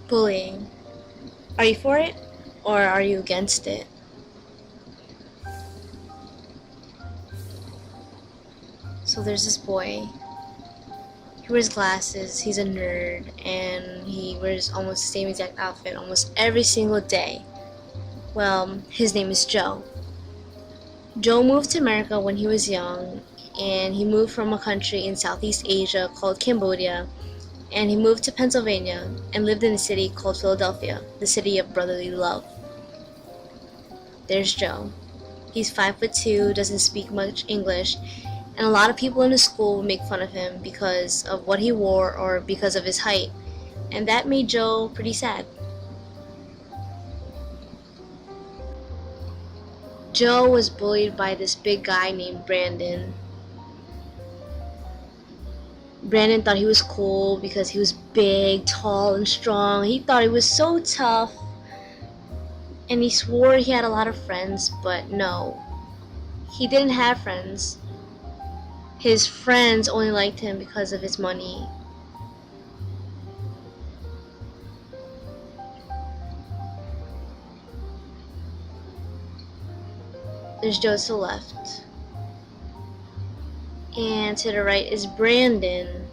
Bullying. Are you for it or are you against it? So there's this boy. He wears glasses, he's a nerd, and he wears almost the same exact outfit almost every single day. Well, his name is Joe. Joe moved to America when he was young, and he moved from a country in Southeast Asia called Cambodia, and he moved to Pennsylvania and lived in a city called Philadelphia, the city of brotherly love. There's Joe. He's 5'2", doesn't speak much English, and a lot of people in the school would make fun of him because of what he wore or because of his height, and that made Joe pretty sad. Joe was bullied by this big guy named Brandon. Brandon thought he was cool because he was big, tall, and strong. He thought he was so tough, and he swore he had a lot of friends, but no, he didn't have friends. His friends only liked him because of his money. There's Joe to the left. And to the right is Brandon.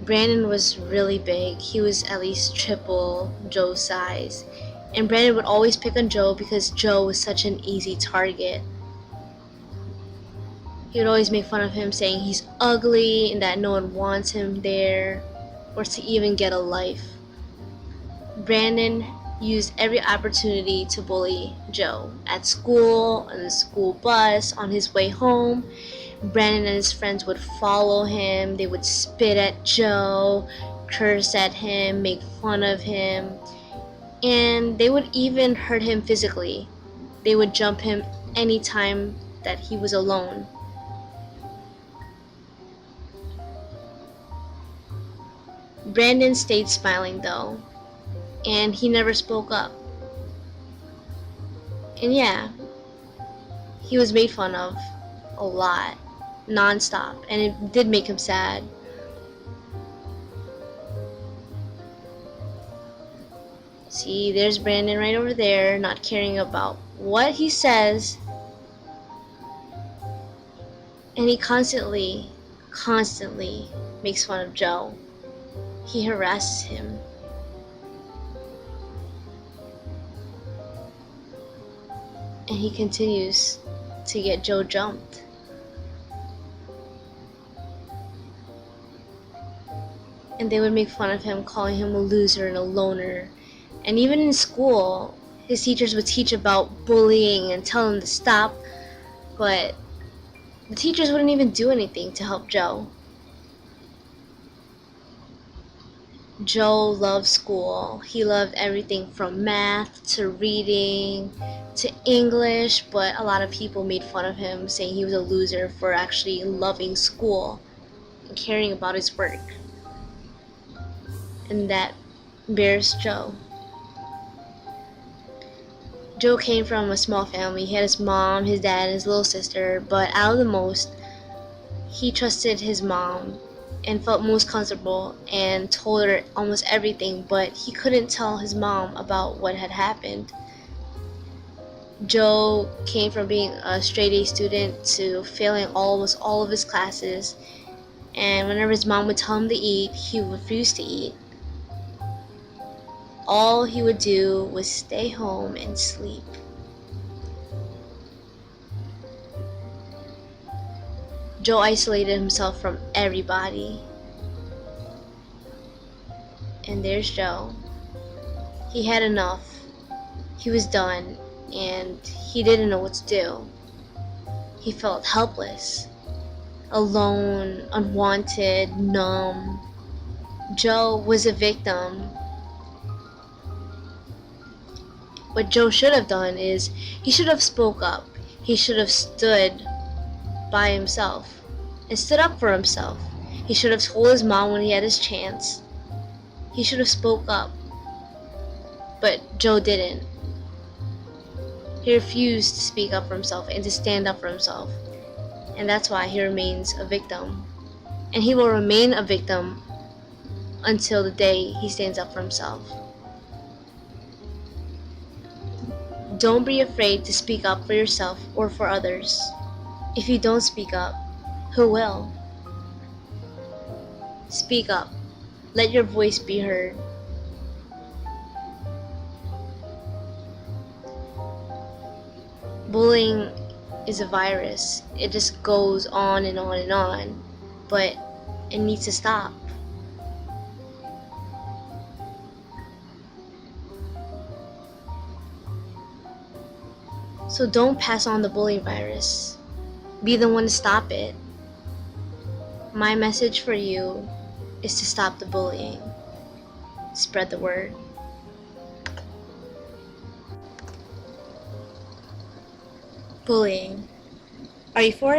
Brandon was really big. He was at least triple Joe's size. And Brandon would always pick on Joe because Joe was such an easy target. He would always make fun of him, saying he's ugly and that no one wants him there or to even get a life. Brandon used every opportunity to bully Joe. At school, on the school bus, on his way home, Brandon and his friends would follow him. They would spit at Joe, curse at him, make fun of him, and they would even hurt him physically. They would jump him anytime that he was alone. Brandon stayed smiling though, and he never spoke up. And yeah, he was made fun of a lot, non-stop, and it did make him sad. See, there's Brandon right over there, not caring about what he says, and he constantly makes fun of Joe. He harasses him. And he continues to get Joe jumped. And they would make fun of him, calling him a loser and a loner. And even in school, his teachers would teach about bullying and tell him to stop, but the teachers wouldn't even do anything to help Joe. Joe loved school. He loved everything from math to reading to English, but a lot of people made fun of him, saying he was a loser for actually loving school and caring about his work. And that bears Joe. Joe came from a small family. He had his mom, his dad, and his little sister, but out of the most, he trusted his mom and felt most comfortable and told her almost everything, but he couldn't tell his mom about what had happened. Joe came from being a straight A student to failing almost all of his classes, and whenever his mom would tell him to eat, he refused to eat. All he would do was stay home and sleep. Joe isolated himself from everybody. And there's Joe. He had enough. He was done, and he didn't know what to do. He felt helpless, alone, unwanted, numb. Joe was a victim. What Joe should have done is he should have spoke up. He should have stood by himself and stood up for himself. He should have told his mom when he had his chance. He should have spoke up. But Joe didn't. He refused to speak up for himself and to stand up for himself. And that's why he remains a victim. And he will remain a victim until the day he stands up for himself. Don't be afraid to speak up for yourself or for others. If you don't speak up, who will? Speak up. Let your voice be heard. Bullying is a virus. It just goes on and on and on. But it needs to stop. So don't pass on the bullying virus. Be the one to stop it. My message for you is to stop the bullying. Spread the word. Bullying. Are you for it?